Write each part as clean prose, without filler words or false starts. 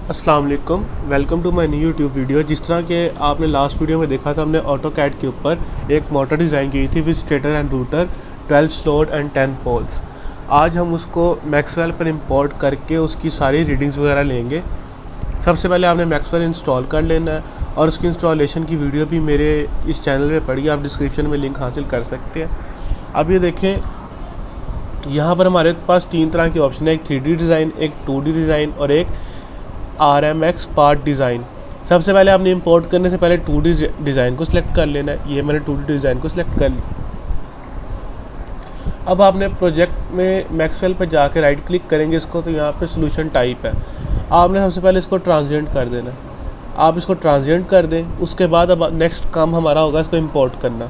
अस्सलाम वालेकुम, welcome to my new YouTube video. जिस तरह के आपने लास्ट वीडियो में देखा था, हमने ऑटो कैड के ऊपर एक मोटर डिज़ाइन की थी with stator and rotor, 12 slot and 10 poles. आज हम उसको मैक्सवेल पर इंपोर्ट करके उसकी सारी रीडिंग्स वगैरह लेंगे। सबसे पहले आपने मैक्सवेल इंस्टॉल कर लेना है और उसकी इंस्टॉलेशन की वीडियो भी मेरे इस चैनल में पड़ी है, आप डिस्क्रिप्शन में लिंक हासिल कर सकते हैं। अब ये देखें, यहाँ पर हमारे पास 3 तरह के ऑप्शन है, एक 3D डिज़ाइन, एक 2D डिज़ाइन और एक RMX पार्ट डिज़ाइन। सबसे पहले आपने इंपोर्ट करने से पहले 2D डिज़ाइन को सिलेक्ट कर लेना है। ये मैंने 2D डिज़ाइन को सिलेक्ट कर लिया। अब आपने प्रोजेक्ट में मैक्सवेल पर जाकर राइट क्लिक करेंगे इसको, तो यहाँ पे सॉल्यूशन टाइप है। आपने सबसे पहले इसको ट्रांजिएंट कर देना है। आप इसको ट्रांजिएंट कर दें, उसके बाद अब नेक्स्ट काम हमारा होगा इसको इंपोर्ट करना।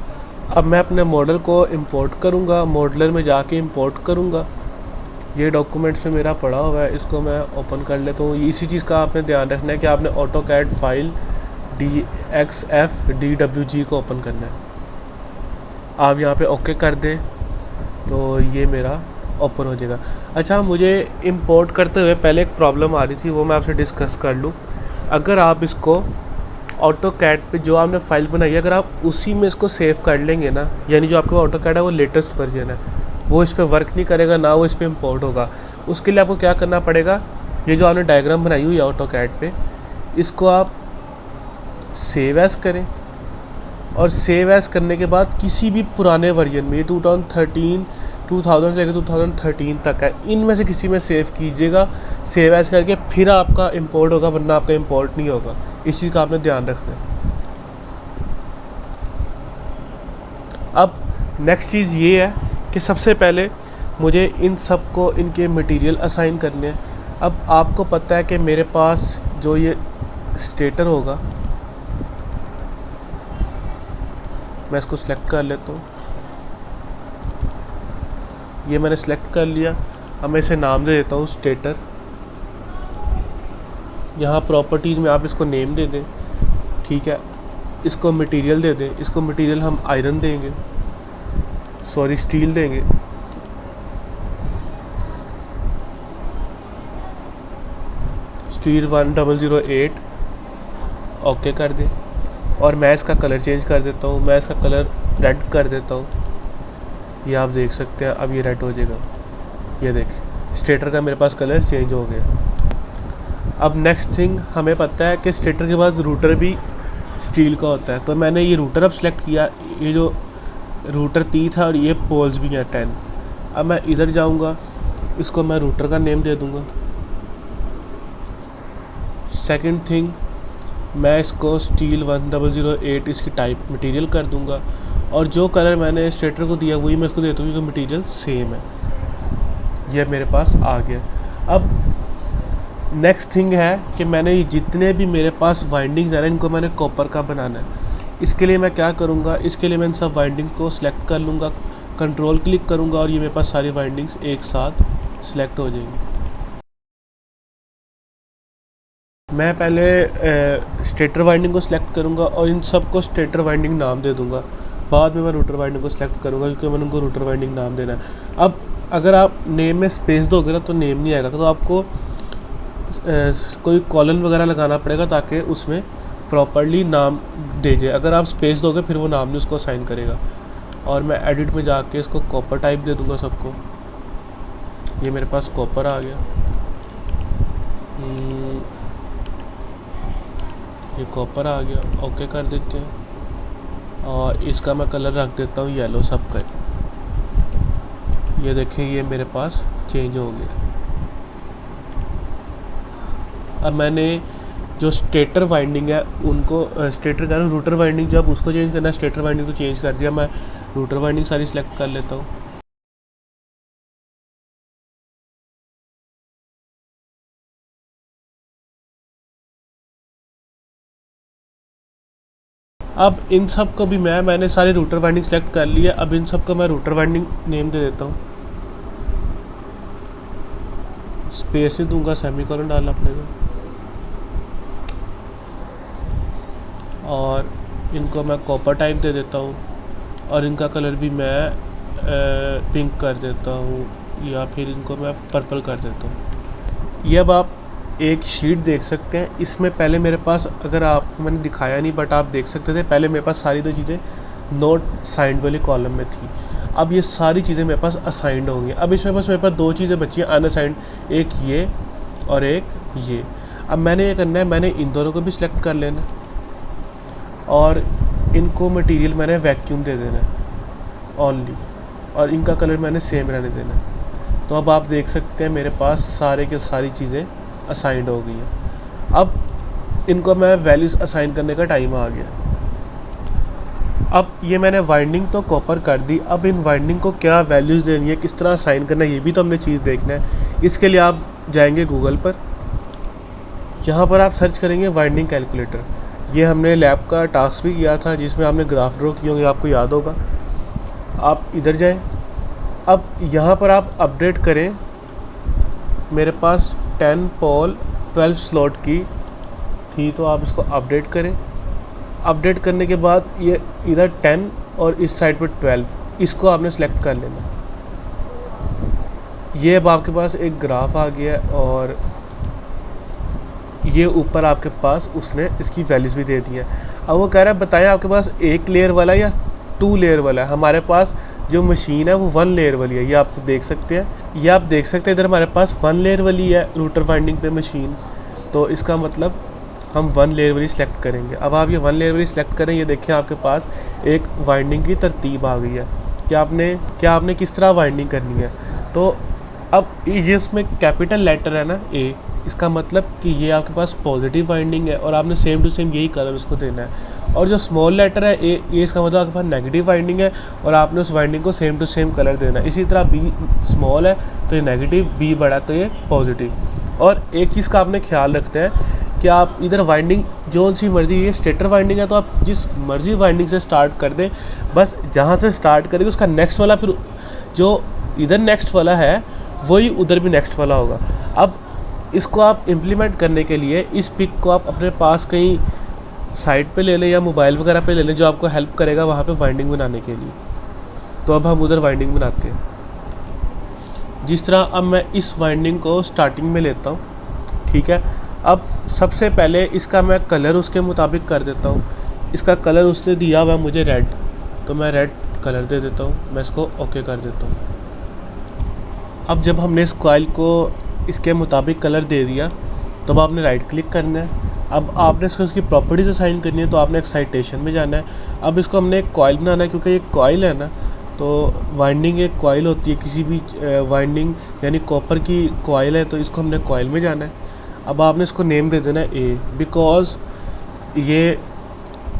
अब मैं अपने मॉडल को इंपोर्ट करूँगा, मॉडलर में जाके इंपोर्ट करूँगा। ये डॉक्यूमेंट्स में मेरा पड़ा हुआ है, इसको मैं ओपन कर लेता हूँ। इसी चीज़ का आपने ध्यान रखना है कि आपने ऑटो कैड फाइल DXF-DWG को ओपन करना है। आप यहाँ पे ओके कर दें तो ये मेरा ओपन हो जाएगा। अच्छा, मुझे इंपोर्ट करते हुए पहले एक प्रॉब्लम आ रही थी, वो मैं आपसे डिस्कस कर लूँ। अगर आप इसको ऑटो कैड पे जो आपने फाइल बनाई है, अगर आप उसी में इसको सेव कर लेंगे ना, यानी जो आपका ऑटो कैड है वो लेटेस्ट वर्जन है, वो इस पर वर्क नहीं करेगा, ना वो इस पर इंपोर्ट होगा। उसके लिए आपको क्या करना पड़ेगा, ये जो आपने डायग्राम बनाई हुई है ऑटो कैड पे, इसको आप सेव एज़ करें और सेव एज़ करने के बाद किसी भी पुराने वर्जन में, ये 2000 से लेकर 2013 तक है, इनमें से किसी में सेव कीजिएगा। सेव एज़ करके फिर आपका इंपोर्ट होगा, वरना आपका इंपोर्ट नहीं होगा। इस चीज़ का आपने ध्यान रखना है। अब नेक्स्ट चीज़ ये है कि सबसे पहले मुझे इन सब को इनके मटेरियल असाइन करने हैं। अब आपको पता है कि मेरे पास जो ये स्टेटर होगा, मैं इसको सिलेक्ट कर लेता हूँ। ये मैंने सिलेक्ट कर लिया। अब मैं इसे नाम दे देता हूँ स्टेटर। यहाँ प्रॉपर्टीज़ में आप इसको नेम दे दें, ठीक है। इसको मटेरियल दे दें, इसको मटेरियल हम आयरन देंगे, सॉरी स्टील देंगे। स्टील 1008 ओके कर दें। और मैं इसका कलर चेंज कर देता हूँ, मैं इसका कलर रेड कर देता हूँ। ये आप देख सकते हैं, अब ये रेड हो जाएगा। ये देख, स्टेटर का मेरे पास कलर चेंज हो गया। अब नेक्स्ट थिंग, हमें पता है कि स्टेटर के बाद रूटर भी स्टील का होता है, तो मैंने ये रूटर अब सेलेक्ट किया। ये जो रूटर 3 था और ये पोल्स भी हैं 10। अब मैं इधर जाऊंगा, इसको मैं रूटर का नेम दे दूंगा। सेकंड थिंग, मैं इसको स्टील 1008 इसकी टाइप मटेरियल कर दूंगा। और जो कलर मैंने स्टेटर को दिया वही मैं इसको देता हूँ, क्योंकि मटेरियल सेम है। ये मेरे पास आ गया। अब नेक्स्ट थिंग है कि मैंने ये जितने भी मेरे पास वाइंडिंग्स हैं ना, इनको मैंने कॉपर का बनाना है। इसके लिए मैं क्या करूँगा, इसके लिए मैं इन सब वाइंडिंग को सिलेक्ट कर लूँगा, कंट्रोल क्लिक करूँगा और ये मेरे पास सारी वाइंडिंग्स एक साथ सिलेक्ट हो जाएंगी। मैं पहले स्टेटर वाइंडिंग को सिलेक्ट करूँगा और इन सब को स्टेटर वाइंडिंग नाम दे दूँगा। बाद में मैं रूटर वाइंडिंग को सिलेक्ट करूँगा, क्योंकि मैंने उनको रूटर वाइंडिंग नाम देना है। अब अगर आप नेम में स्पेस दोगे ना, तो नेम नहीं आएगा, तो आपको कोई कॉलन वगैरह लगाना पड़ेगा ताकि उसमें प्रॉपर्ली नाम दे जाए। अगर आप स्पेस दोगे फिर वो नाम नहीं उसको असाइन करेगा। और मैं एडिट में जाके इसको कॉपर टाइप दे दूँगा सबको। ये मेरे पास कॉपर आ गया। ये कॉपर आ गया, ओके कर देते हैं। और इसका मैं कलर रख देता हूँ येलो सबका। ये देखें, ये मेरे पास चेंज हो गया। अब मैंने जो स्टेटर वाइंडिंग है उनको स्टेटर का रूटर वाइंडिंग जब उसको चेंज करना है, स्टेटर वाइंडिंग को चेंज कर दिया। मैं रूटर वाइंडिंग सारी सिलेक्ट कर लेता हूँ। अब इन सब को भी मैंने सारे रूटर वाइंडिंग सेलेक्ट कर लिए। अब इन सब को मैं रूटर वाइंडिंग नेम दे देता हूँ। स्पेस ही दूंगा, सेमीकोलन डालना पड़ेगा। और इनको मैं कॉपर टाइप दे देता हूँ और इनका कलर भी मैं पिंक कर देता हूँ, या फिर इनको मैं पर्पल कर देता हूँ। ये अब आप एक शीट देख सकते हैं। इसमें पहले मेरे पास, अगर आप, मैंने दिखाया नहीं बट आप देख सकते थे, पहले मेरे पास सारी 2 चीज़ें नोट साइंड वाले कॉलम में थी। अब ये सारी चीज़ें मेरे पास असाइंड होंगी। अब इसमें बस मेरे पास 2 चीज़ें बची हैं अनअसाइंड, एक ये और एक ये। अब मैंने ये करना है, मैंने इन दोनों को भी सिलेक्ट कर लेना और इनको मटेरियल मैंने वैक्यूम दे देना है ओनली, और इनका कलर मैंने सेम रहने देना है। तो अब आप देख सकते हैं मेरे पास सारे के सारी चीज़ें असाइंड हो गई हैं। अब इनको मैं वैल्यूज़ असाइन करने का टाइम आ गया। अब ये मैंने वाइंडिंग तो कॉपर कर दी, अब इन वाइंडिंग को क्या वैल्यूज़ देनी है, किस तरह असाइन करना है, ये भी तो हमने चीज़ देखना है। इसके लिए आप जाएंगे गूगल पर, यहाँ पर आप सर्च करेंगे वाइंडिंग कैलकुलेटर। ये हमने लैब का टास्क भी किया था जिसमें हमने ग्राफ ड्रॉ किए होंगे, आपको याद होगा। आप इधर जाएं, अब यहाँ पर आप अपडेट करें। मेरे पास 10 पोल 12 स्लॉट की थी, तो आप इसको अपडेट करें। अपडेट करने के बाद ये इधर 10 और इस साइड पर 12, इसको आपने सेलेक्ट कर लेना। ये अब आपके पास एक ग्राफ आ गया है और ये ऊपर आपके पास उसने इसकी वैल्यूज़ भी दे दी है। अब वो कह रहा है बताएं आपके पास 1 लेयर वाला या 2 लेयर वाला है। हमारे पास जो मशीन है वो 1 लेयर वाली है, ये आप देख सकते हैं। ये आप देख सकते हैं इधर हमारे पास 1 लेयर वाली है रूटर वाइंडिंग पे मशीन, तो इसका मतलब हम 1 लेयर वाली सिलेक्ट करेंगे। अब आप ये 1 लेयर वाली सिलेक्ट करें, ये देखिए आपके पास एक वाइंडिंग की तरतीब आ गई है कि आपने किस तरह वाइंडिंग करनी है। तो अब ये उसमें कैपिटल लेटर है ना ए, इसका मतलब कि ये आपके पास पॉजिटिव वाइंडिंग है और आपने सेम टू सेम यही कलर उसको देना है। और जो स्मॉल लेटर है ए, ये इसका मतलब आपके पास नेगेटिव वाइंडिंग है और आपने उस वाइंडिंग को सेम टू सेम कलर देना है। इसी तरह बी स्मॉल है तो ये नेगेटिव, बी बड़ा तो ये पॉजिटिव। और एक चीज़ का आपने ख्याल रखना है कि आप इधर वाइंडिंग जो सी मर्जी, ये स्टेटर वाइंडिंग है तो आप जिस मर्जी वाइंडिंग से स्टार्ट कर दें, बस जहाँ से स्टार्ट करेंगे उसका नेक्स्ट वाला फिर जो इधर नेक्स्ट वाला है वही उधर भी नेक्स्ट वाला होगा। अब इसको आप इम्प्लीमेंट करने के लिए इस पिक को आप अपने पास कहीं साइट पे ले लें या मोबाइल वगैरह पे ले लें जो आपको हेल्प करेगा वहाँ पे वाइंडिंग बनाने के लिए। तो अब हम उधर वाइंडिंग बनाते हैं। जिस तरह अब मैं इस वाइंडिंग को स्टार्टिंग में लेता हूँ, ठीक है। अब सबसे पहले इसका मैं कलर उसके मुताबिक कर देता हूँ। इसका कलर उसने दिया हुआ मुझे रेड, तो मैं रेड कलर दे देता हूँ। मैं इसको ओके कर देता हूँ। अब जब हमने इस कॉइल को इसके मुताबिक कलर दे दिया तो अब आपने राइट क्लिक करना है। अब आपने इसको उसकी प्रॉपर्टीज असाइन करनी है, तो आपने एक्साइटेशन में जाना है। अब इसको हमने एक कॉइल बनाना है, क्योंकि ये कॉइल है ना, तो वाइंडिंग एक कॉइल होती है, किसी भी वाइंडिंग यानी कॉपर की कॉइल है, तो इसको हमने कॉइल में जाना है। अब आपने इसको नेम दे देना है ए, बिकॉज ये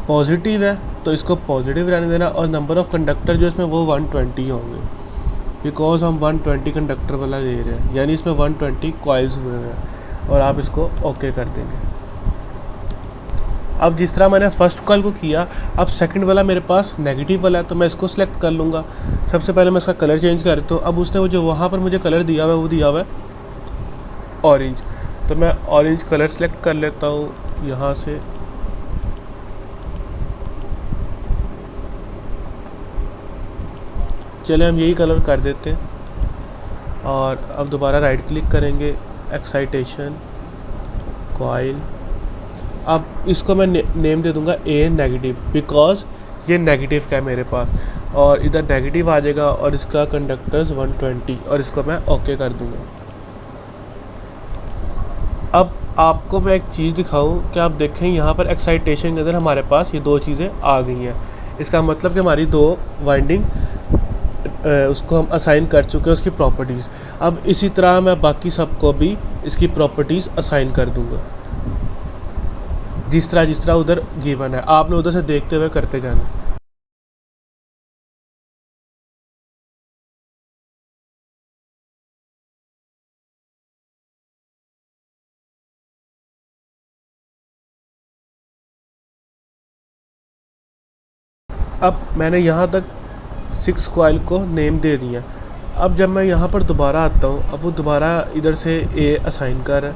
पॉजिटिव है तो इसको पॉजिटिव रहने देना, और नंबर ऑफ़ कंडक्टर जो इसमें वो 120 होंगे, बिकॉज हम 120 कंडक्टर वाला ले रहे हैं, यानी इसमें 120 कॉइल्स हुए हैं। और आप इसको ओके कर देंगे। अब जिस तरह मैंने फर्स्ट कॉइल को किया, अब सेकंड वाला मेरे पास नेगेटिव वाला है, तो मैं इसको सिलेक्ट कर लूँगा। सबसे पहले मैं इसका कलर चेंज कर देता हूँ। अब उसने वो जो वहाँ पर मुझे कलर दिया हुआ है वो दिया हुआ है ऑरेंज, तो मैं ऑरेंज कलर सेलेक्ट कर लेता हूँ यहाँ से। चले हम यही कलर कर देते हैं और अब दोबारा राइट क्लिक करेंगे, एक्साइटेशन, कॉइल। अब इसको मैं नेम दे दूंगा ए नेगेटिव, बिकॉज ये नेगेटिव का है मेरे पास, और इधर नेगेटिव आ जाएगा और इसका कंडक्टर्स 120, और इसको मैं ओके कर दूंगा। अब आपको मैं एक चीज़ दिखाऊं कि आप देखें यहाँ पर एक्साइटेशन के अंदर हमारे पास ये 2 चीज़ें आ गई हैं। इसका मतलब कि हमारी 2 वाइंडिंग उसको हम असाइन कर चुके हैं उसकी प्रॉपर्टीज़। अब इसी तरह मैं बाकी सबको भी इसकी प्रॉपर्टीज़ असाइन कर दूंगा, जिस तरह उधर गिवन है। आपने उधर से देखते हुए करते जाना। अब मैंने यहाँ तक 6 कॉइल को नेम दे दिया। अब जब मैं यहाँ पर दोबारा आता हूँ, अब वो दोबारा इधर से ए असाइन कर है,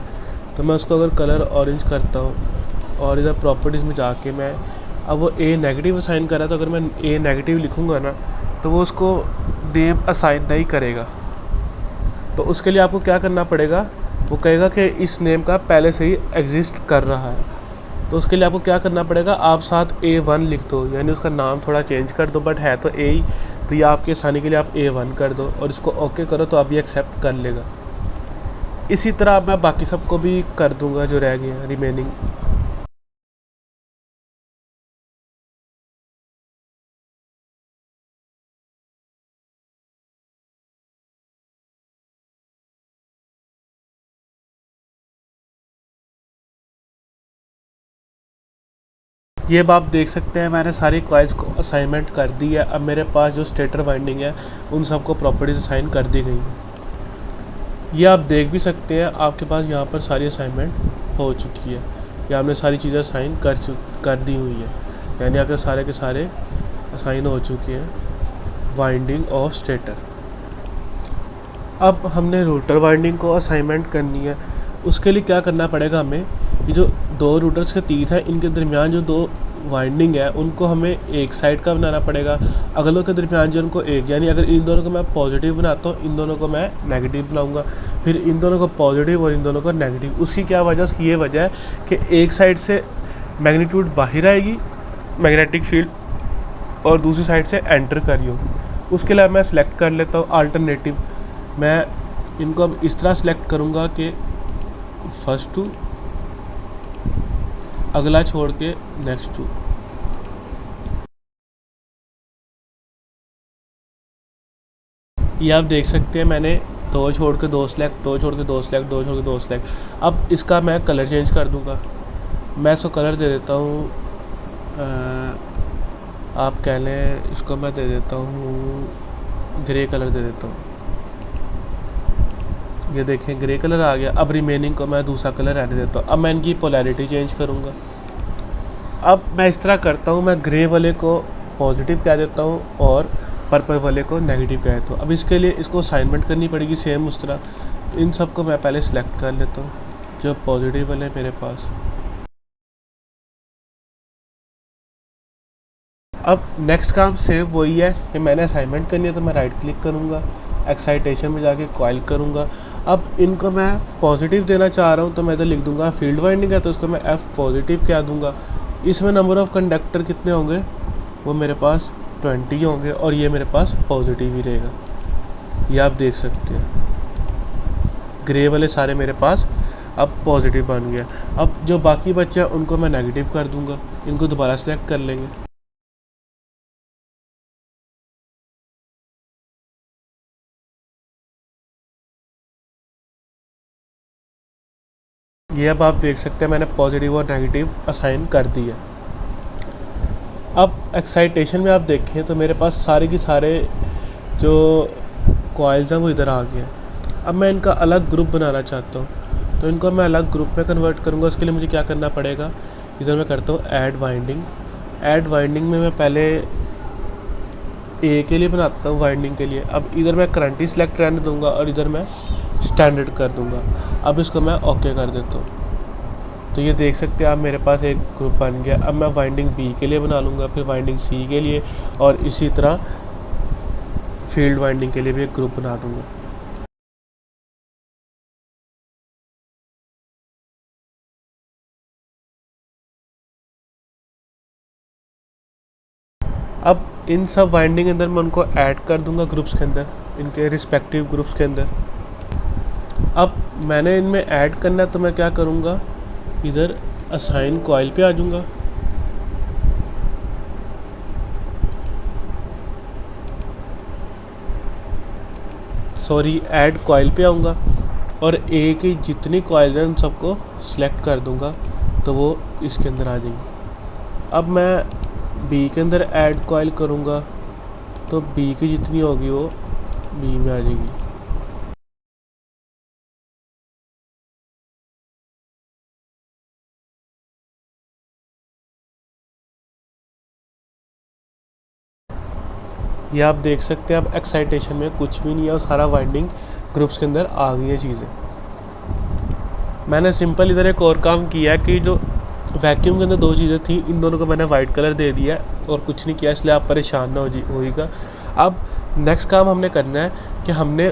तो मैं उसको अगर कलर ऑरेंज करता हूँ और इधर प्रॉपर्टीज़ में जाके मैं, अब वो ए नेगेटिव असाइन कर रहा है, तो अगर मैं ए नेगेटिव लिखूँगा ना तो वो उसको नेम असाइन नहीं करेगा। तो उसके लिए आपको क्या करना पड़ेगा, वो कहेगा कि इस नेम का पहले से ही एग्जिस्ट कर रहा है। तो उसके लिए आपको क्या करना पड़ेगा, आप साथ A1 लिख दो, यानी उसका नाम थोड़ा चेंज कर दो, बट है तो A ही, तो ये आपकी आसानी के लिए आप A1 कर दो और इसको ओके करो तो आप ये एक्सेप्ट कर लेगा। इसी तरह अब मैं बाकी सबको भी कर दूंगा जो रह गए हैं रिमेनिंग। ये अब आप देख सकते हैं मैंने सारी कॉइल्स को असाइनमेंट कर दी है। अब मेरे पास जो स्टेटर वाइंडिंग है उन सबको प्रॉपर्टीज असाइन कर दी गई हैं। ये आप देख भी सकते हैं, आपके पास यहाँ पर सारी असाइनमेंट हो चुकी है, या हमने सारी चीज़ें असाइन कर दी हुई है, यानी आपके सारे के सारे असाइन हो चुके हैं वाइंडिंग ऑफ स्टेटर। अब हमने रोटर वाइंडिंग को असाइनमेंट करनी है। उसके लिए क्या करना पड़ेगा, हमें ये जो दो रोटर्स के तीर हैं इनके दरमियान जो दो वाइंडिंग है उनको हमें एक साइड का बनाना पड़ेगा, अगलों के दरमियान जो उनको एक, यानी अगर इन दोनों को मैं पॉजिटिव बनाता हूँ इन दोनों को मैं नेगेटिव बनाऊंगा, फिर इन दोनों को पॉजिटिव और इन दोनों को नेगेटिव। उसकी क्या वजह, उसकी ये वजह है कि एक साइड से मैग्नीट्यूड बाहर आएगी मैग्नेटिक फील्ड और दूसरी साइड से एंटर करी होगी। उसके लिए मैं सिलेक्ट कर लेता हूँ अल्टरनेटिव। मैं इनको अब इस तरह सेलेक्ट करूँगा कि फर्स्ट टू, अगला छोड़ के नेक्स्ट टू। ये आप देख सकते हैं मैंने दो छोड़ के दो सेलेक्ट, दो छोड़ के दो सेलेक्ट, दो छोड़ के दो सेलेक्ट। अब इसका मैं कलर चेंज कर दूंगा। मैं इसको कलर दे देता हूँ, आप कह लें इसको मैं दे देता हूँ ग्रे कलर दे देता हूँ। ये देखें ग्रे कलर आ गया। अब रिमेनिंग को मैं दूसरा कलर रहने देता हूँ। अब मैं इनकी पोलैरिटी चेंज करूँगा। अब मैं इस तरह करता हूँ, मैं ग्रे वाले को पॉजिटिव कह देता हूँ और पर्पल वाले को नेगेटिव कह देता हूँ। अब इसके लिए इसको असाइनमेंट करनी पड़ेगी सेम उस तरह। इन सब को मैं पहले सिलेक्ट कर लेता हूँ जो पॉजिटिव वाले हैं मेरे पास। अब नेक्स्ट काम सेम वही है कि मैंने असाइनमेंट करनी है, तो मैं राइट क्लिक करूँगा, एक्साइटेशन में जाके कॉइल करूँगा। अब इनको मैं पॉजिटिव देना चाह रहा हूँ तो मैं इधर लिख दूँगा फील्ड वाइंडिंग है तो इसको मैं F पॉजिटिव कह दूँगा। इसमें नंबर ऑफ़ कंडक्टर कितने होंगे, वो मेरे पास 20 होंगे और ये मेरे पास पॉजिटिव ही रहेगा। ये आप देख सकते हैं ग्रे वाले सारे मेरे पास अब पॉजिटिव बन गया। अब जो बाकी बच्चे हैं उनको मैं नेगेटिव कर दूँगा। इनको दोबारा सेलेक्ट कर लेंगे। ये अब आप देख सकते हैं मैंने पॉजिटिव और नेगेटिव असाइन कर दिया। अब एक्साइटेशन में आप देखें तो मेरे पास सारे के सारे जो कॉइल्स हैं वो इधर आ गए हैं। अब मैं इनका अलग ग्रुप बनाना चाहता हूँ, तो इनको मैं अलग ग्रुप में कन्वर्ट करूँगा। उसके लिए मुझे क्या करना पड़ेगा, इधर मैं करता हूँ ऐड वाइंडिंग। ऐड वाइंडिंग में मैं पहले ए के लिए बनाता हूँ वाइंडिंग के लिए। अब इधर मैं करंट ही सिलेक्ट रहने दूँगा और इधर मैं स्टैंडर्ड कर दूँगा। अब इसको मैं ओके कर देता हूँ। तो ये देख सकते हैं आप मेरे पास एक ग्रुप बन गया। अब मैं वाइंडिंग बी के लिए बना लूँगा, फिर वाइंडिंग सी के लिए, और इसी तरह फील्ड वाइंडिंग के लिए भी एक ग्रुप बना दूँगा। अब इन सब वाइंडिंग के अंदर मैं उनको ऐड कर दूँगा ग्रुप्स के अंदर, इनके रिस्पेक्टिव ग्रुप्स के अंदर। अब मैंने इनमें ऐड करना है तो मैं क्या करूँगा, इधर असाइन कॉइल पे आ जाऊँगा। सॉरी ऐड कॉइल पे आऊँगा और ए की जितनी कॉइल हैं उन सबको सिलेक्ट कर दूँगा तो वो इसके अंदर आ जाएंगी। अब मैं बी के अंदर ऐड कॉइल करूँगा तो बी की जितनी होगी वो बी में आ जाएगी। ये आप देख सकते हैं अब एक्साइटेशन में कुछ भी नहीं है और सारा वाइंडिंग ग्रुप्स के अंदर आ गई है चीज़ें। मैंने सिंपल इधर एक और काम किया है कि जो वैक्यूम के अंदर दो चीज़ें थी इन दोनों को मैंने वाइट कलर दे दिया और कुछ नहीं किया, इसलिए आप परेशान ना होइएगा। अब नेक्स्ट काम हमने करना है कि हमने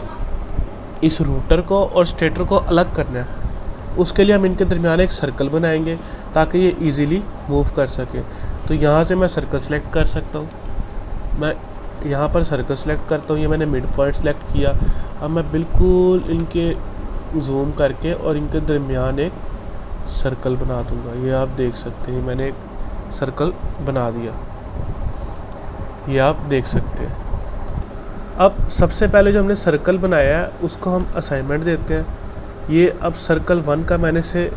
इस रूटर को और स्टेटर को अलग करना है। उसके लिए हम इनके दरमियान एक सर्कल बनाएंगे ताकि ये इजीली मूव कर सके। तो यहाँ से मैं सर्कल सेलेक्ट कर सकता हूँ। मैं यहाँ पर सर्कल सेलेक्ट करता हूँ, ये मैंने मिड पॉइंट सेलेक्ट किया। अब मैं बिल्कुल इनके जूम करके और इनके दरमियान एक सर्कल बना दूँगा। ये आप देख सकते हैं, मैंने एक सर्कल बना दिया, ये आप देख सकते हैं। अब सबसे पहले जो हमने सर्कल बनाया है उसको हम असाइनमेंट देते हैं। ये अब सर्कल 1 का मैंने से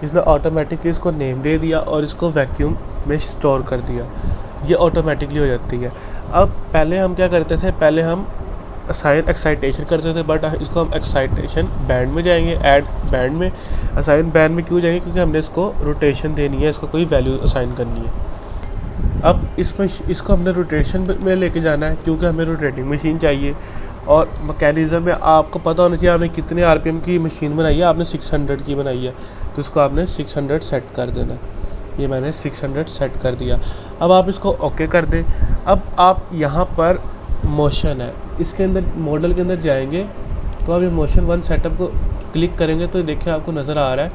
इसने ऑटोमेटिकली इसको नेम दे दिया और इसको वैक्यूम में स्टोर कर दिया, ये ऑटोमेटिकली हो जाती है। अब पहले हम क्या करते थे, पहले हम असाइन एक्साइटेशन करते थे, बट इसको हम एक्साइटेशन बैंड में जाएंगे, ऐड बैंड में। असाइन बैंड में क्यों जाएंगे, क्योंकि हमने इसको रोटेशन देनी है, इसको कोई वैल्यू असाइन करनी है। अब इसमें इसको हमने रोटेशन में लेके जाना है क्योंकि हमें रोटेटिंग मशीन चाहिए। और मैकेनिज़्म में आपको पता होना चाहिए आपने कितने आरपीएम की मशीन बनाई है। आपने 600 की बनाई है तो इसको आपने 600 सेट कर देना। ये मैंने 600 सेट कर दिया। अब आप इसको ओके कर दें। अब आप यहाँ पर मोशन है, इसके अंदर मॉडल के अंदर जाएंगे तो आप ये मोशन 1 सेटअप को क्लिक करेंगे तो देखिए आपको नज़र आ रहा है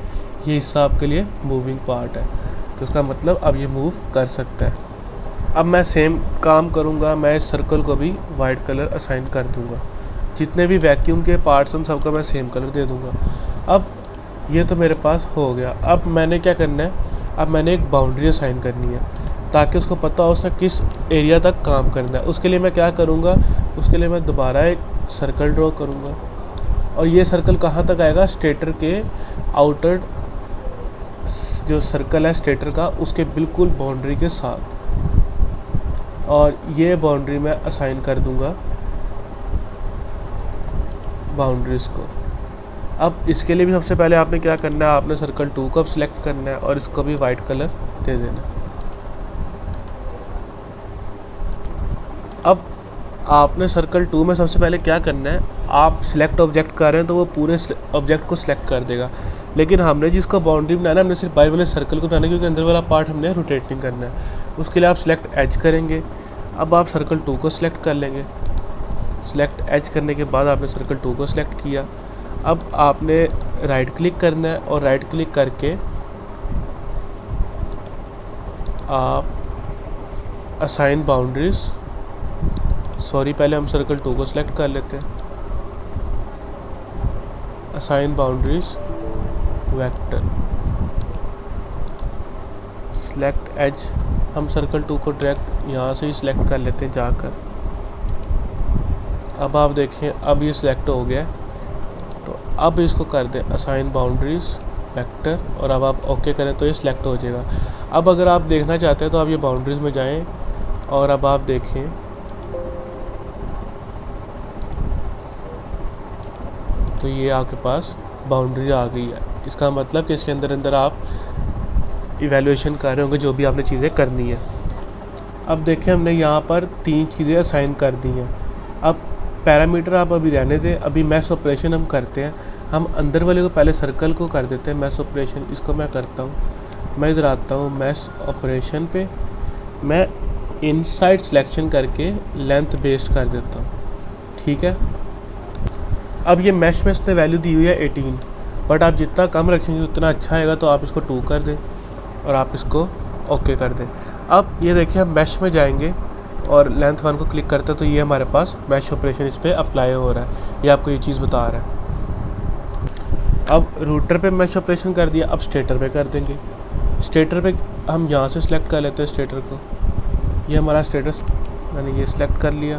ये हिस्सा आपके लिए मूविंग पार्ट है। तो इसका मतलब अब ये मूव कर सकता है। अब मैं सेम काम करूँगा, मैं इस सर्कल को भी वाइट कलर असाइन कर दूँगा। जितने भी वैक्यूम के पार्ट्स उन सबका मैं सेम कलर दे दूँगा। अब ये तो मेरे पास हो गया। अब मैंने क्या करना है, अब मैंने एक बाउंड्री असाइन करनी है ताकि उसको पता हो उसने किस एरिया तक काम करना है। उसके लिए मैं क्या करूँगा, उसके लिए मैं दोबारा एक सर्कल ड्रॉ करूँगा और ये सर्कल कहाँ तक आएगा, स्टेटर के आउटर जो सर्कल है स्टेटर का उसके बिल्कुल बाउंड्री के साथ। और ये बाउंड्री मैं असाइन कर दूंगा बाउंड्रीज़ को। अब इसके लिए भी सबसे पहले आपने क्या करना है, आपने सर्कल 2 को सिलेक्ट करना है और इसको भी वाइट कलर दे देना। अब आपने सर्कल 2 में सबसे पहले क्या करना है, आप सिलेक्ट ऑब्जेक्ट कर रहे हैं तो वो पूरे ऑब्जेक्ट को सिलेक्ट कर देगा। लेकिन हमने जिसको बाउंड्री बनाना है हमने सिर्फ बाहर वाले सर्कल को बनाना है क्योंकि अंदर वाला पार्ट हमने रोटेटिंग करना है। उसके लिए आप सिलेक्ट एज करेंगे। अब आप सर्कल 2 को सिलेक्ट कर लेंगे। सिलेक्ट एज करने के बाद आपने सर्कल 2 को सिलेक्ट किया। अब आपने राइट क्लिक करना है और राइट क्लिक करके आप असाइन बाउंड्रीज, सॉरी पहले हम सर्कल 2 को सिलेक्ट कर लेते हैं। Assign boundaries vector, select edge, हम सर्कल 2 को डायरेक्ट यहाँ से ही सिलेक्ट कर लेते हैं जाकर। अब आप देखें अब ये सिलेक्ट हो गया। तो अब इसको कर दें असाइन बाउंड्रीज वेक्टर और अब आप ओके करें तो ये सिलेक्ट हो जाएगा। अब अगर आप देखना चाहते हैं तो आप ये बाउंड्रीज में जाएं और अब आप देखें तो ये आपके पास बाउंड्री आ गई है। इसका मतलब कि इसके अंदर आप इवैल्यूएशन कर रहे होंगे जो भी आपने चीज़ें करनी है। अब देखें हमने यहाँ पर 3 चीज़ें असाइन कर दी हैं। अब पैरामीटर आप अभी रहने दें, अभी मैश ऑपरेशन हम करते हैं। हम अंदर वाले को पहले सर्कल को कर देते हैं मैश ऑपरेशन। इसको मैं करता हूँ, मैं इधर आता हूँ मैश ऑपरेशन पे, मैं इनसाइड सिलेक्शन करके लेंथ बेस्ड कर देता हूँ। ठीक है। अब ये मैश में इसने वैल्यू दी हुई है 18, बट आप जितना कम रखेंगे उतना अच्छा आएगा। तो आप इसको 2 कर दें और आप इसको ओके कर दें। अब ये देखिए हम मैश में जाएंगे और लेंथ 1 को क्लिक करते हैं तो ये हमारे पास मैश ऑपरेशन इस पर अप्लाई हो रहा है। ये आपको ये चीज़ बता रहा है। अब रूटर पे मैश ऑपरेशन कर दिया, अब स्टेटर पे कर देंगे। स्टेटर पे हम यहाँ से सिलेक्ट कर लेते हैं स्टेटर को। ये हमारा स्टेटस मैंने ये सिलेक्ट कर लिया।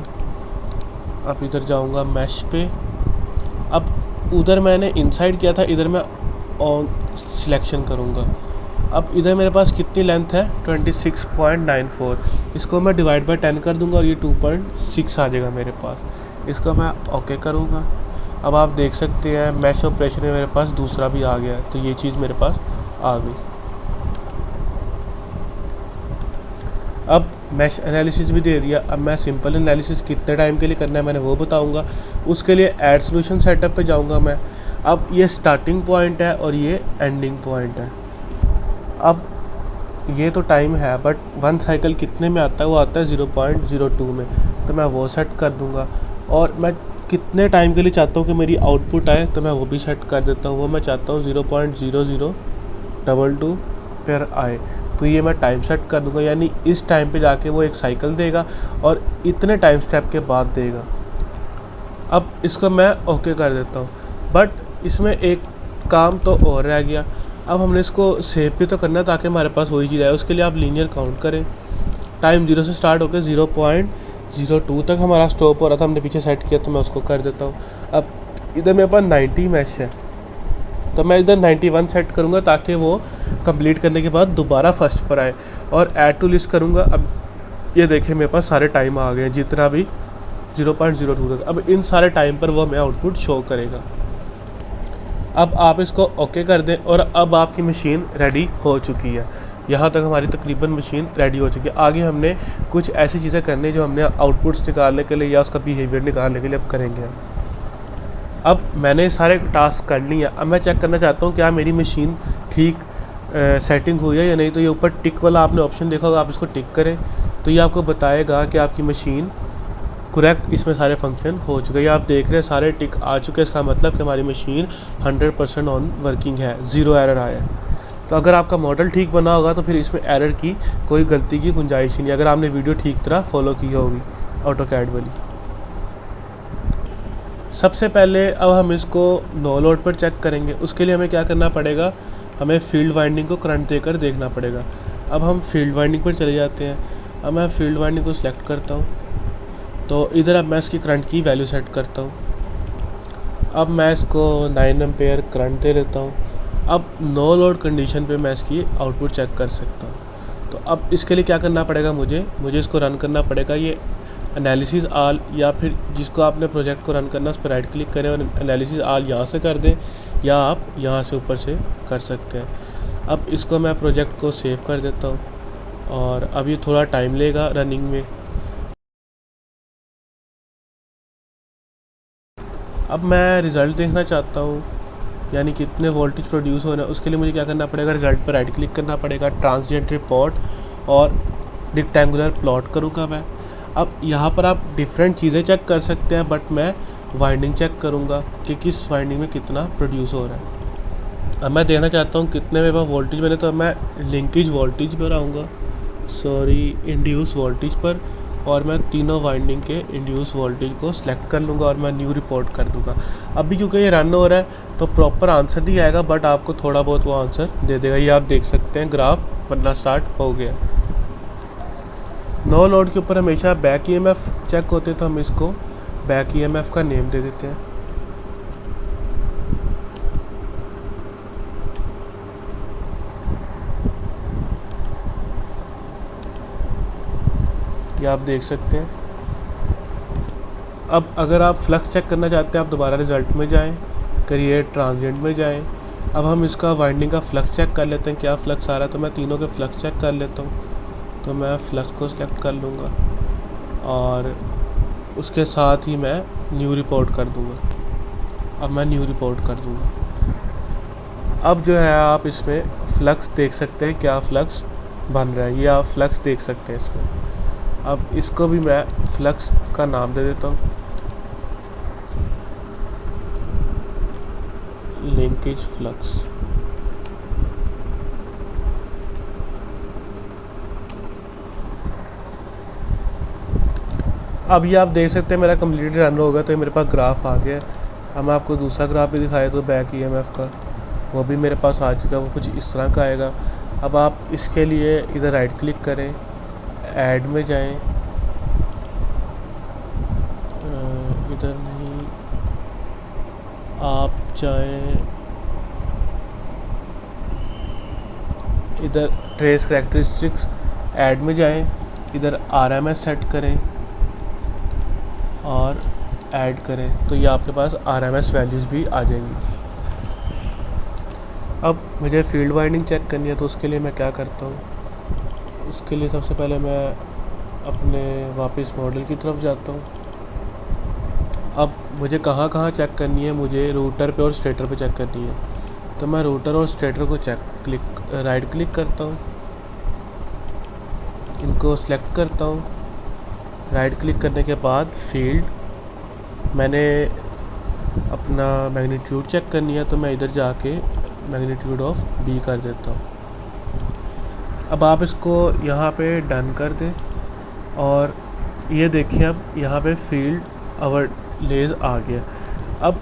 अब इधर जाऊँगा मैश पे। अब उधर मैंने इनसाइड किया था, इधर मैं ऑन सिलेक्शन करूँगा। अब इधर मेरे पास कितनी लेंथ है 26.94, इसको मैं डिवाइड बाय 10 कर दूंगा और ये 2.6 आ जाएगा मेरे पास। इसको मैं ओके करूँगा। अब आप देख सकते हैं मैश ऑपरेशन में मेरे पास दूसरा भी आ गया, तो ये चीज़ मेरे पास आ गई। अब मैश एनालिसिस भी दे दिया। अब मैं सिंपल एनालिसिस कितने टाइम के लिए करना है मैंने वो बताऊंगा। उसके लिए ऐड सॉल्यूशन सेटअप पे जाऊंगा मैं। अब ये स्टार्टिंग पॉइंट है और ये एंडिंग पॉइंट है। अब ये तो टाइम है, बट 1 साइकिल कितने में आता है, वो आता है 0.02 में, तो मैं वो सेट कर दूंगा। और मैं कितने टाइम के लिए चाहता हूँ कि मेरी आउटपुट आए, तो मैं वो भी सेट कर देता हूँ। वो मैं चाहता हूँ 0.0022 पर आए, तो ये मैं टाइम सेट कर दूँगा, यानी इस टाइम पे जाके वो एक साइकिल देगा और इतने टाइम स्टेप के बाद देगा। अब इसको मैं ओके कर देता हूँ, बट इसमें एक काम तो और रह गया। अब हमने इसको सेव भी तो करना है ताकि हमारे पास वही चीज़ आए। उसके लिए आप लीनियर काउंट करें। टाइम 0 से स्टार्ट होकर 0.02 तक हमारा स्टॉप हो रहा था, हमने पीछे सेट किया, तो मैं उसको कर देता हूँ। अब इधर मेरे पास 90 मैश है, तो मैं इधर 91 सेट करूँगा ताकि वो कंप्लीट करने के बाद दोबारा फर्स्ट पर आए, और ऐड टू लिस्ट करूँगा। अब ये देखें मेरे पास सारे टाइम आ गए जितना भी 0.02 तक। अब इन सारे टाइम पर वो हमें आउटपुट शो करेगा। अब आप इसको ओके कर दें और अब आपकी मशीन रेडी हो चुकी है। यहाँ तक हमारी तकरीबन मशीन रेडी हो चुकी है। आगे हमने कुछ ऐसी चीज़ें करनी जो हमने आउटपुट्स निकालने के लिए या उसका बिहेवियर निकालने के लिए अब करेंगे। अब मैंने सारे टास्क कर लिए। अब मैं चेक करना चाहता हूँ क्या मेरी मशीन ठीक सेटिंग हुई है या नहीं। तो ये ऊपर टिक वाला आपने ऑप्शन देखा होगा, आप इसको टिक करें तो ये आपको बताएगा कि आपकी मशीन करेक्ट, इसमें सारे फंक्शन हो चुके हैं। आप देख रहे हैं सारे टिक आ चुके हैं। इसका मतलब कि हमारी मशीन 100% ऑन वर्किंग है, ज़ीरो एरर आया है। तो अगर आपका मॉडल ठीक बना होगा तो फिर इसमें एरर की कोई गलती की गुंजाइश ही नहीं, अगर आपने वीडियो ठीक तरह फॉलो की होगी ऑटोकैड वाली। सबसे पहले अब हम इसको नो लोड पर चेक करेंगे। उसके लिए हमें क्या करना पड़ेगा, हमें फील्ड वाइंडिंग को करंट देकर देखना पड़ेगा। अब हम फील्ड वाइंडिंग पर चले जाते हैं। अब मैं फील्ड वाइंडिंग को सिलेक्ट करता हूँ, तो इधर अब मैं इसकी करंट की वैल्यू सेट करता हूँ। अब मैं इसको 9 एम्पेयर करंट दे देता हूँ। अब नो लोड कंडीशन पे मैं इसकी आउटपुट चेक कर सकता हूँ। तो अब इसके लिए क्या करना पड़ेगा, मुझे इसको रन करना पड़ेगा। ये एनालिसिस आल, या फिर जिसको आपने प्रोजेक्ट को रन करना उस पर राइट क्लिक करें और एनालिसिस आल यहाँ से कर दें, या आप यहाँ से ऊपर से कर सकते हैं। अब इसको मैं प्रोजेक्ट को सेव कर देता हूँ और अब ये थोड़ा टाइम लेगा रनिंग में। अब मैं रिज़ल्ट देखना चाहता हूँ, यानी कितने वोल्टेज प्रोड्यूस हो रहे हैं। उसके लिए मुझे क्या करना पड़ेगा, रिज़ल्ट पर राइट क्लिक करना पड़ेगा, ट्रांसिएंट रिपोर्ट और रेक्टेंगुलर प्लॉट करूँगा मैं। अब यहाँ पर आप डिफरेंट चीज़ें चेक कर सकते हैं, बट मैं वाइंडिंग चेक करूँगा कि किस वाइंडिंग में कितना प्रोड्यूस हो रहा है। अब मैं देखना चाहता हूँ कितने मेरे पास वोल्टेज बने, तो मैं लिंकेज वोल्टेज पर आऊँगा, इंड्यूस वोल्टेज पर, और मैं तीनों वाइंडिंग के इंड्यूस वोल्टेज को सिलेक्ट कर लूँगा और मैं न्यू रिपोर्ट कर दूँगा। अभी क्योंकि ये रन हो रहा है तो प्रॉपर आंसर नहीं आएगा, बट आपको थोड़ा बहुत वो आंसर दे देगा। ये आप देख सकते हैं ग्राफ बनना स्टार्ट हो गया। नो लोड के ऊपर हमेशा बैक ईएमएफ चेक होते, तो हम इसको बैक ईएमएफ का नेम दे देते हैं। ये आप देख सकते हैं। अब अगर आप फ्लक्स चेक करना चाहते हैं, आप दोबारा रिज़ल्ट में जाएं, क्रिएट ट्रांजिएंट में जाएं। अब हम इसका वाइंडिंग का फ्लक्स चेक कर लेते हैं, क्या फ्लक्स आ रहा है। तो मैं तीनों के फ्लक्स चेक कर लेता हूँ, तो मैं फ्लक्स को सिलेक्ट कर लूँगा और उसके साथ ही मैं न्यू रिपोर्ट कर दूँगा। अब मैं न्यू रिपोर्ट कर दूँगा। अब जो है आप इसमें फ्लक्स देख सकते हैं, क्या फ्लक्स बन रहा है, ये आप फ्लक्स देख सकते हैं इसमें। अब इसको भी मैं फ्लक्स का नाम दे देता हूँ, लिंकेज फ्लक्स। अब ये आप देख सकते हैं मेरा कम्प्लीटली रन होगा, तो ये मेरे पास ग्राफ आ गया। अब मैं आपको दूसरा ग्राफ भी दिखाया तो बैक ईएमएफ का, वो भी मेरे पास आ चुका है। वो कुछ इस तरह का आएगा। अब आप इसके लिए इधर राइट क्लिक करें, ऐड में जाएं, इधर नहीं, आप जाएं इधर ट्रेस करैक्टरिस्टिक्स, ऐड में जाएं, इधर आरएमएस सेट करें और ऐड करें, तो ये आपके पास आरएमएस वैल्यूज़ भी आ जाएंगी। अब मुझे फील्ड वाइंडिंग चेक करनी है, तो उसके लिए मैं क्या करता हूँ, उसके लिए सबसे पहले मैं अपने वापस मॉडल की तरफ जाता हूँ। अब मुझे कहाँ कहाँ चेक करनी है, मुझे रूटर पे और स्टेटर पे चेक करनी है। तो मैं रूटर और स्टेटर को राइट क्लिक करता हूँ, इनको सेलेक्ट करता हूँ। राइट क्लिक करने के बाद फील्ड मैंने अपना मैग्नीट्यूड चेक करनी है, तो मैं इधर जाके मैग्नीट्यूड ऑफ बी कर देता हूँ। अब आप इसको यहाँ पे डन कर दें और ये देखिए अब यहाँ पे फील्ड ओवरलेज आ गया। अब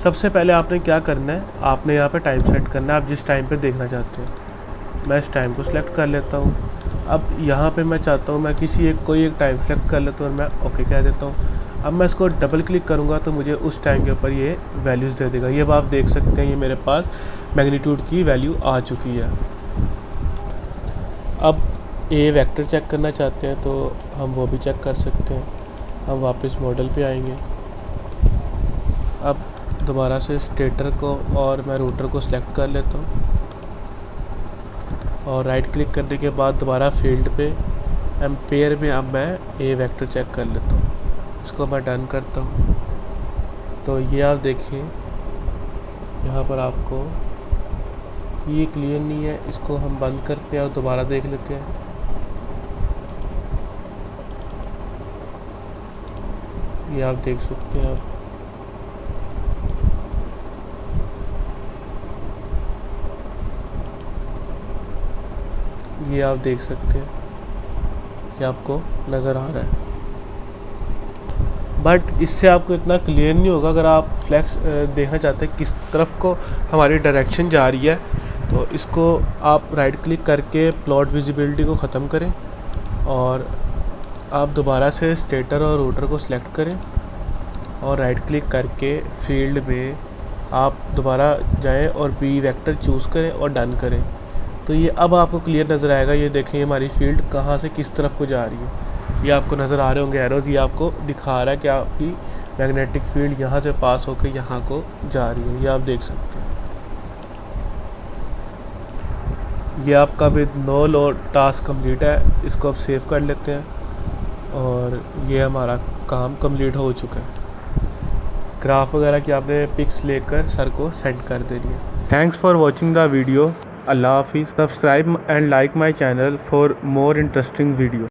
सबसे पहले आपने क्या करना है, आपने यहाँ पे टाइम सेट करना है, आप जिस टाइम पे देखना चाहते हैं। मैं इस टाइम को सिलेक्ट कर लेता हूँ। अब यहाँ पे मैं चाहता हूँ मैं कोई एक टाइम सेलेक्ट कर लेता हूँ और मैं ओके कह देता हूँ। अब मैं इसको डबल क्लिक करूँगा तो मुझे उस टाइम के ऊपर ये वैल्यूज़ दे देगा। ये अब आप देख सकते हैं, ये मेरे पास मैग्नीट्यूड की वैल्यू आ चुकी है। अब ए वेक्टर चेक करना चाहते हैं तो हम वो भी चेक कर सकते हैं। हम वापस मॉडल पे आएंगे। अब दोबारा से स्टेटर को और मैं रूटर को सिलेक्ट कर लेता हूँ और राइट क्लिक करने के बाद दोबारा फील्ड पे एम्पेयर में अब मैं ए वेक्टर चेक कर लेता हूँ। इसको मैं डन करता हूँ। तो ये आप देखिए यहाँ पर आपको ये क्लियर नहीं है, इसको हम बंद करते हैं और दोबारा देख लेते हैं। ये आप देख सकते हैं। ये आप देख सकते हैं, ये आपको नज़र आ रहा है, बट इससे आपको इतना क्लियर नहीं होगा। अगर आप फ्लैक्स देखना चाहते हैं किस तरफ को हमारी डायरेक्शन जा रही है, तो इसको आप राइट क्लिक करके प्लॉट विजिबिलिटी को ख़त्म करें और आप दोबारा से स्टेटर और रोटर को सिलेक्ट करें और राइट क्लिक करके फील्ड में आप दोबारा जाएं और बी वेक्टर चूज़ करें और डन करें। तो ये अब आपको क्लियर नज़र आएगा। ये देखें हमारी फील्ड कहाँ से किस तरफ को जा रही है। ये आपको नज़र आ रहे होंगे एरोज़, ये आपको दिखा रहा है कि आपकी मैग्नेटिक फील्ड यहाँ से पास होकर यहाँ को जा रही है। ये आप देख सकते हैं। ये आपका with no load task complete है। इसको अब सेव कर लेते हैं और ये हमारा काम कंप्लीट हो चुका है। ग्राफ वगैरह की आपने पिक्स लेकर सर को सेंड कर देनी है। Thanks for watching the video. अल्लाह हाफिज़। Subscribe and like my channel for more interesting video.